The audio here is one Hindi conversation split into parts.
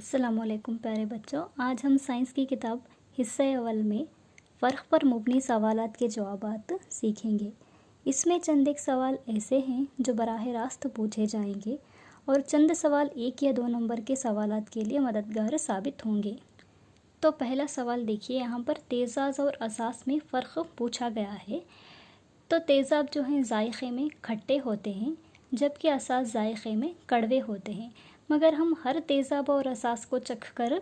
अस्सलामुअलैकुम प्यारे बच्चों, आज हम साइंस की किताब हिस्सा अव्वल में फ़र्क पर मुबनी सवालात के जवाबात सीखेंगे। इसमें चंद एक सवाल ऐसे हैं जो बराह रास्त पूछे जाएंगे और चंद सवाल 1 या 2 नंबर के सवालात के लिए मददगार साबित होंगे। तो पहला सवाल देखिए, यहाँ पर तेज़ाब और असास में फ़र्क पूछा गया है। तो तेज़ाब जो हैं जायक़े में खट्टे होते हैं, जबकि असास जायक़े में कड़वे होते हैं। मगर हम हर तेज़ाब और असास को चख कर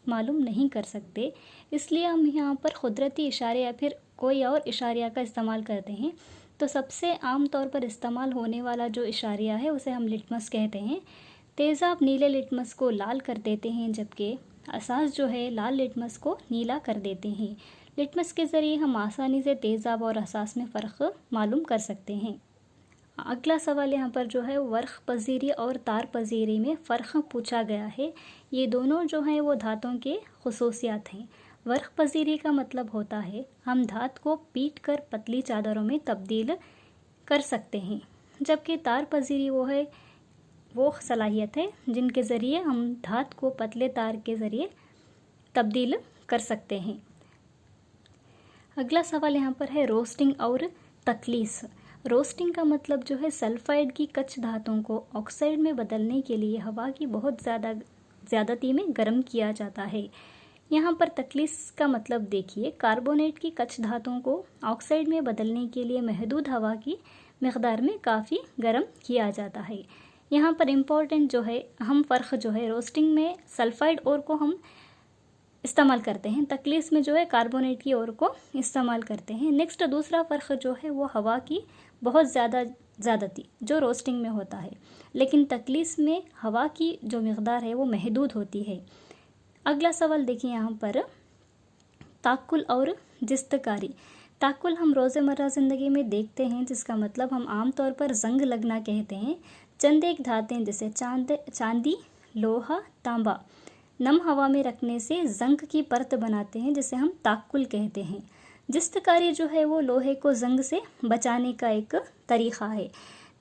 मालूम नहीं कर सकते, इसलिए हम यहाँ पर कुदरती इशारे या फिर कोई और इशारिया का इस्तेमाल करते हैं। तो सबसे आम तौर पर इस्तेमाल होने वाला जो इशारिया है उसे हम लिटमस कहते हैं। तेज़ाब नीले लिटमस को लाल कर देते हैं, जबकि असास जो है लाल लिटमस को नीला कर देते हैं। लिटमस के ज़रिए हम आसानी से तेज़ाब और असास में फ़र्क मालूम कर सकते हैं। अगला सवाल यहाँ पर जो है वर्क पजीरी और तार पजीरी में फ़र्क पूछा गया है। ये दोनों जो हैं वो धातों के खुसूसियात हैं। वर्क पजीरी का मतलब होता है हम धात को पीट कर पतली चादरों में तब्दील कर सकते हैं, जबकि तार पजीरी वो सलाहियत है जिनके ज़रिए हम धात को पतले तार के ज़रिए तब्दील कर सकते हैं। अगला सवाल यहाँ पर है रोस्टिंग और तकलीस। रोस्टिंग का मतलब जो है सल्फाइड की कच्च धातुओं को ऑक्साइड में बदलने के लिए हवा की बहुत ज़्यादती में गर्म किया जाता है। यहाँ पर तकलीस का मतलब देखिए, कार्बोनेट की कच्च धातुओं को ऑक्साइड में बदलने के लिए महदूद हवा की मकदार में काफ़ी गर्म किया जाता है। यहाँ पर इम्पोर्टेंट जो है हम फ़र्क जो है रोस्टिंग में सल्फाइड और को हम इस्तेमाल करते हैं, तकलीस में जो है कार्बोनेट की ओर को इस्तेमाल करते हैं। नेक्स्ट दूसरा फ़र्क जो है वो हवा की बहुत ज़्यादती जो रोस्टिंग में होता है, लेकिन तकलीस में हवा की जो मकदार है वो महदूद होती है। अगला सवाल देखिए यहाँ पर ताकुल और जिस्तकारी। ताकुल हम रोज़मर्रा ज़िंदगी में देखते हैं, जिसका मतलब हम आम तौर पर जंग लगना कहते हैं। चंद एक धातें जैसे चांदी, लोहा, तांबा नम हवा में रखने से जंग की परत बनाते हैं, जिसे हम ताकुल कहते हैं। जिस्तकारी जो है वो लोहे को जंग से बचाने का एक तरीक़ा है।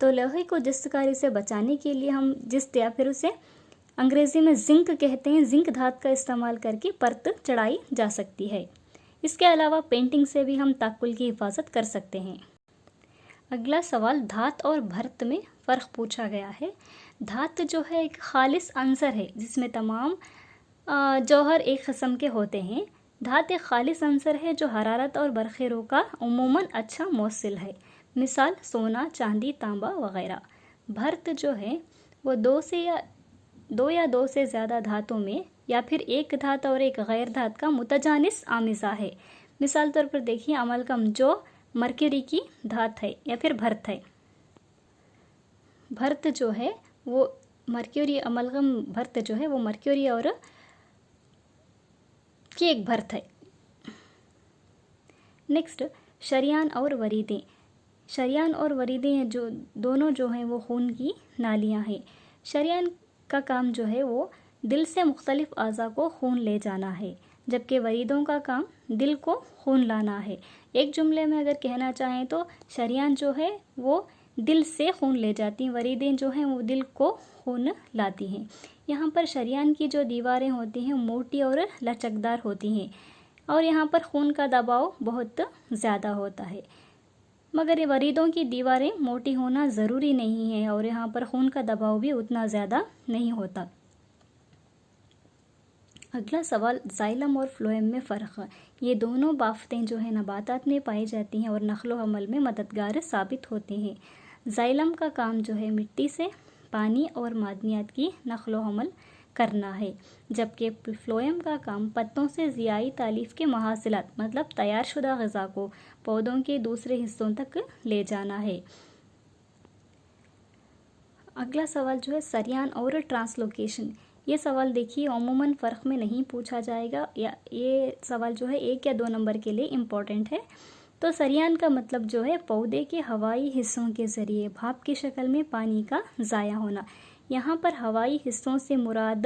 तो लोहे को जिस्तकारी से बचाने के लिए हम जिस्त या फिर उसे अंग्रेज़ी में जिंक कहते हैं, जिंक धात का इस्तेमाल करके परत चढ़ाई जा सकती है। इसके अलावा पेंटिंग से भी हम ताकुल की हिफाजत कर सकते हैं। अगला सवाल धात और भर्त में फ़र्क पूछा गया है। धात जो है एक खालिस अंसर है जिसमें तमाम जौहर एक किस्म के होते हैं। धात एक खालिस अंसर है जो हरारत और बरखेरों का उमूमन अच्छा मौसिल है, मिसाल सोना, चांदी, तांबा वगैरह। भर्त जो है वो दो या दो से ज़्यादा धातों में या फिर एक धात और एक गैर धात का मुतजानिस आमिज़ा है। मिसाल तौर पर देखिए अमलगम जो मर्क्यूरी की धात है या फिर भर्त है। भर्त जो है वो मर्क्यूरी, अमलगम भर्त जो है वो मर्क्यूरी और की एक भर्त है। नेक्स्ट शरियान और वरीदें। शरियान और वरीदें जो दोनों जो हैं वो खून की नालियां हैं। शरियान का काम जो है वो दिल से मुख्तलिफ अज़ा को खून ले जाना है, जबकि वरीदों का काम दिल को खून लाना है। एक जुमले में अगर कहना चाहें तो शरियान जो है वो दिल से खून ले जाती हैं, वरीदें जो हैं वो दिल को खून लाती हैं। यहाँ पर शरियान की जो दीवारें होती हैं मोटी और लचकदार होती हैं और यहाँ पर खून का दबाव बहुत ज़्यादा होता है, मगर ये वरीदों की दीवारें मोटी होना ज़रूरी नहीं है और यहाँ पर खून का दबाव भी उतना ज़्यादा नहीं होता। अगला सवाल जाइलम और फ्लोएम में फ़र्क। ये दोनों बाफ़तें जो है नबातात में पाई जाती हैं और नक़्ल व अमल में मददगार साबित होती हैं। जाइलम का काम जो है मिट्टी से पानी और मादनियात की नक़्ल व अमल करना है, जबकि फ्लोएम का काम पत्तों से ज़ियाई तालीफ़ के महासिलात मतलब तैयार शुदा ग़िज़ा को पौधों के दूसरे हिस्सों तक ले जाना है। अगला सवाल जो है सरियान और ट्रांसलोकेशन। ये सवाल देखिए अमूमन फ़र्क में नहीं पूछा जाएगा, या ये सवाल जो है 1 या 2 नंबर के लिए इम्पोर्टेंट है। तो सरियान का मतलब जो है पौधे के हवाई हिस्सों के ज़रिए भाप की शक्ल में पानी का ज़ाया होना। यहाँ पर हवाई हिस्सों से मुराद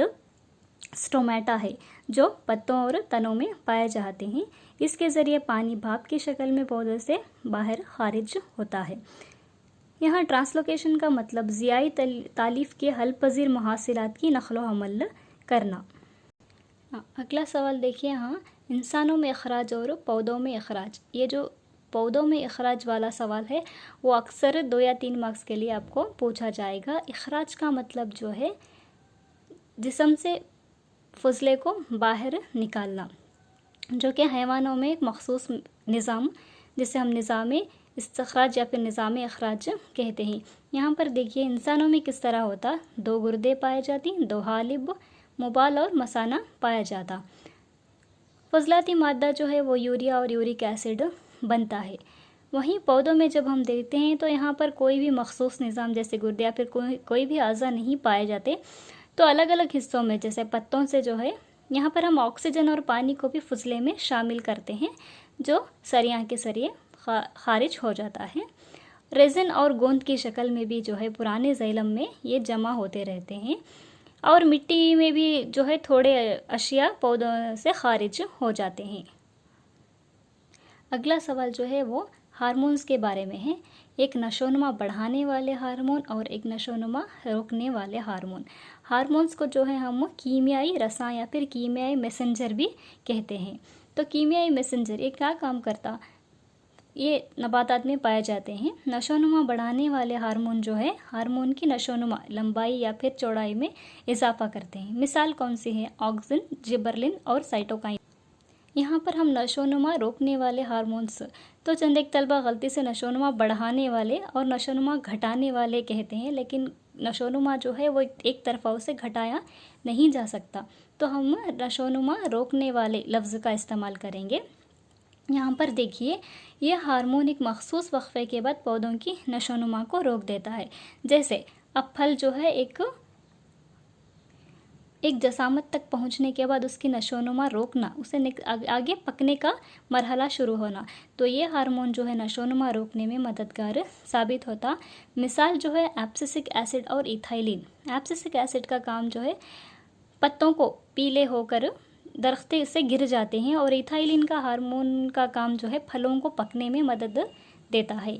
स्टोमेटा है जो पत्तों और तनों में पाए जाते हैं। इसके ज़रिए पानी भाप की शक्ल में पौधे से बाहर खारिज होता है। यहाँ ट्रांसलोकेशन का मतलब ज़ियाई तालीफ़ के हल पज़ीर महासिलात की नक़्ल व अमल करना। अगला सवाल देखिए, हाँ, इंसानों में अखराज और पौधों में अखराज। ये जो पौधों में अखराज वाला सवाल है वो अक्सर 2 या 3 मार्क्स के लिए आपको पूछा जाएगा। अखराज का मतलब जो है जिस्म से फजले को बाहर निकालना, जो कि हैवानों में एक मखसूस निज़ाम, जिसे हम निज़ाम इस्तिखराज या फिर निज़ाम अखराज कहते हैं। यहाँ पर देखिए इंसानों में किस तरह होता, 2 गुर्दे पाए जाती, 2 हालिब, मुबाल और मसाना पाया जाता। फजलाती मादा जो है वो यूरिया और यूरिक एसिड बनता है। वहीं पौधों में जब हम देखते हैं तो यहाँ पर कोई भी मखसूस निज़ाम जैसे गुर्दे या फिर कोई भी अज़ा नहीं पाए जाते। तो अलग अलग हिस्सों में जैसे पत्तों से जो है यहाँ पर हम ऑक्सीजन और पानी को भी फजले में शामिल करते हैं, जो सरिया के सरिये खारिज हो जाता है। रेज़न और गोंद की शक्ल में भी जो है पुराने ज़ैलम में ये जमा होते रहते हैं, और मिट्टी में भी जो है थोड़े अशिया पौधों से खारिज हो जाते हैं। अगला सवाल जो है वो हार्मोन्स के बारे में है। एक नशोनुमा बढ़ाने वाले हार्मोन और एक नशोनुमा रोकने वाले हार्मोन। हार्मोन्स को जो है हम कीमियाई रसायन या फिर कीमियाई मैसेंजर भी कहते हैं। तो कीमियाई मैसेंजर ये क्या काम करता, ये नबातात में पाए जाते हैं। नशोनुमा बढ़ाने वाले हार्मोन जो है हार्मोन की नशोनुमा लंबाई या फिर चौड़ाई में इजाफा करते हैं। मिसाल कौन सी है, ऑक्सिन, जिबरलिन और साइटोकाइन। यहाँ पर हम नशोनुमा रोकने वाले हार्मोन्स, तो चंद एक तलबा गलती से नशोनुमा बढ़ाने वाले और नशोनुमा घटाने वाले कहते हैं, लेकिन नशोनुमा जो है वो एक तरफा उसे घटाया नहीं जा सकता, तो हम नशोनुमा रोकने वाले लफ्ज़ का इस्तेमाल करेंगे। यहाँ पर देखिए ये हार्मोन एक मखसूस वक्फे के बाद पौधों की नशोनुमा को रोक देता है। जैसे अब फल जो है एक जसामत तक पहुँचने के बाद उसकी नशोनुमा रोकना, उसे आगे पकने का मरहला शुरू होना, तो ये हार्मोन जो है नशोनुमा रोकने में मददगार साबित होता। मिसाल जो है एब्सिसिक एसिड और इथाइलिन। एब्सिसिक एसिड का काम जो है पत्तों को पीले होकर दरख्ते से गिर जाते हैं, और इथाइलिन का हार्मोन का काम जो है फलों को पकने में मदद देता है।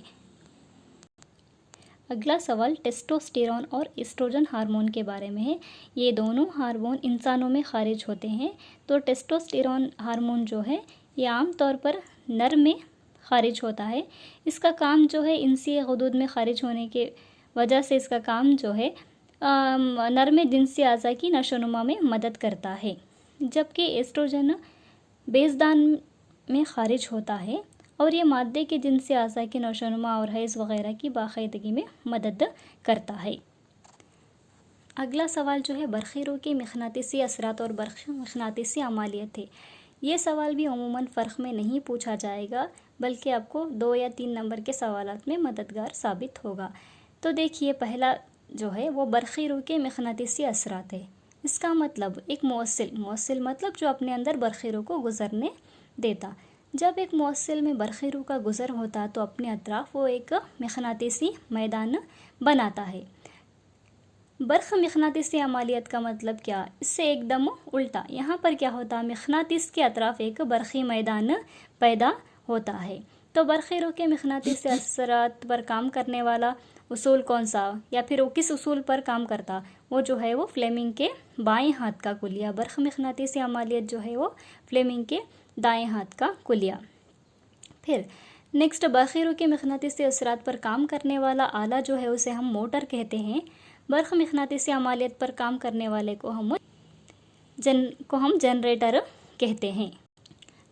अगला सवाल टेस्टोस्टेरॉन और एस्ट्रोजन हार्मोन के बारे में है। ये दोनों हार्मोन इंसानों में खारिज होते हैं। तो टेस्टोस्टेरॉन हार्मोन जो है ये आम तौर पर नर में खारिज होता है। इसका काम जो है इंसी हदूद में खारिज होने के वजह से इसका काम जो है नर में जिनसी अज़ा की नशोनुमा में मदद करता है, जबकि एस्ट्रोजन बेज़दान में खारिज होता है और ये मादे के जिनसी अज़ा की नशोनुमा और हैज़ वग़ैरह की बाकायदगी में मदद करता है। अगला सवाल जो है बरखीरों के मक़नातीसी असरात और मक़नातीसी अमालियत है। ये सवाल भी अमूमन फ़र्क में नहीं पूछा जाएगा, बल्कि आपको 2 या 3 नंबर के सवालात में मददगार साबित होगा। तो देखिए पहला जो है वो बरखीरों के मक़नातीसी असरात है। इसका मतलब एक मौसिल मतलब जो अपने अंदर बरखीरों को गुज़रने देता। जब एक मौसिल में बरखीरों का गुज़र होता तो अपने अतराफ़ वो एक मक़नातीसी मैदान बनाता है। बर्क़ मक़नातीसी अमालियत का मतलब क्या, इससे एकदम उल्टा। यहाँ पर क्या होता, मक़नातीस के अतराफ़ एक बरक़ी मैदान पैदा होता है। तो बरखीरों के मक़नातीसी असरात पर काम करने वाला उसूल कौन सा, या फिर वो किस उसूल पर काम करता, वो जो है वो फ्लेमिंग के बाएं हाथ का कुलिया। बर्क़ मक़नातीसी अमालियत जो है वो फ्लेमिंग के दाएं हाथ का कुलिया। फिर नेक्स्ट बरखीरों के मक़नातीसी असरात पर काम करने वाला आला जो है उसे हम मोटर कहते हैं। बर्क़ मक़नातीसी अमालियत पर काम करने वाले को हम जनरेटर कहते हैं।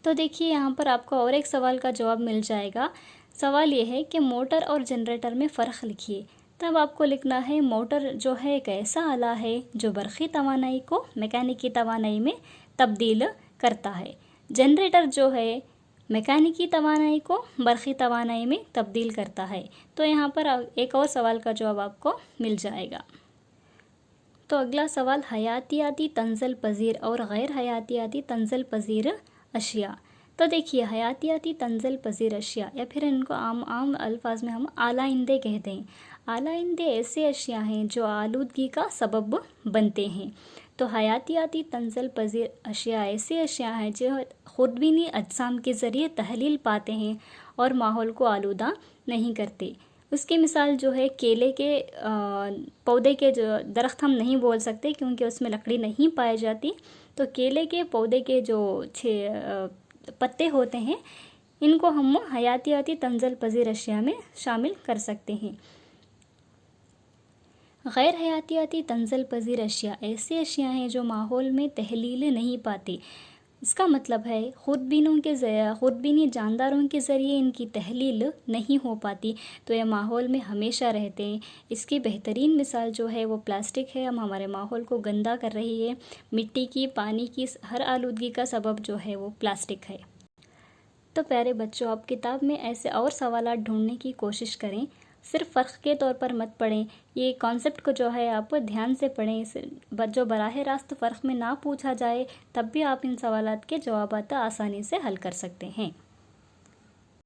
तो देखिए यहाँ पर आपको और एक सवाल का जवाब मिल जाएगा। सवाल ये है कि मोटर और जनरेटर में फ़र्क लिखिए। तब आपको लिखना है मोटर जो है एक ऐसा आला है जो बरक़ी तवानाई को मैकेनिकी तवानाई में तब्दील करता है। जनरेटर जो है मैकेनिकी तवानाई को बरक़ी तवानाई में तब्दील करता है। तो यहाँ पर एक और सवाल का जवाब आपको मिल जाएगा। तो अगला सवाल हयातियाती तंज़ल पज़ीर और गैर हयातियाती तंज़ल पज़ीर अशिया। तो देखिए हयातियाती तंज़ल पज़ीर अशिया, या फिर इनको आम अल्फाज में हम आलाइंदे कहते हैं। आलाइंदे ऐसे अशिया हैं जो आलूदगी का सबब बनते हैं। तो हयातियाती तंज़ल पज़ीर अशिया ऐसे अशिया हैं जो खुदबीनी अजसाम के ज़रिए तहलील पाते हैं और माहौल को आलूदा नहीं करते। उसकी मिसाल जो है केले के पौधे के जो दरख्त हम नहीं बोल सकते क्योंकि उसमें लकड़ी नहीं पाई जाती। तो केले के पौधे के जो पत्ते होते हैं इनको हम हयातियाती तंज़ुल पज़ीर अशिया में शामिल कर सकते हैं। गैर हयातियाती तंज़ुल पज़ीर अशिया ऐसी अशिया हैं जो माहौल में तहलील नहीं पाती। इसका मतलब है खुदबीनी जानदारों के ज़रिए इनकी तहलील नहीं हो पाती, तो यह माहौल में हमेशा रहते हैं। इसकी बेहतरीन मिसाल जो है वो प्लास्टिक है। हम हमारे माहौल को गंदा कर रही है। मिट्टी की, पानी की, हर आलूदगी का सबब जो है वो प्लास्टिक है। तो प्यारे बच्चों, आप किताब में ऐसे और सवालात ढूंढने की कोशिश करें, सिर्फ फ़र्क के तौर पर मत पढ़ें। ये कॉन्सेप्ट को जो है आप ध्यान से पढ़ें। जो बराह रास्त फ़र्क में ना पूछा जाए तब भी आप इन सवालात के जवाबात आसानी से हल कर सकते हैं।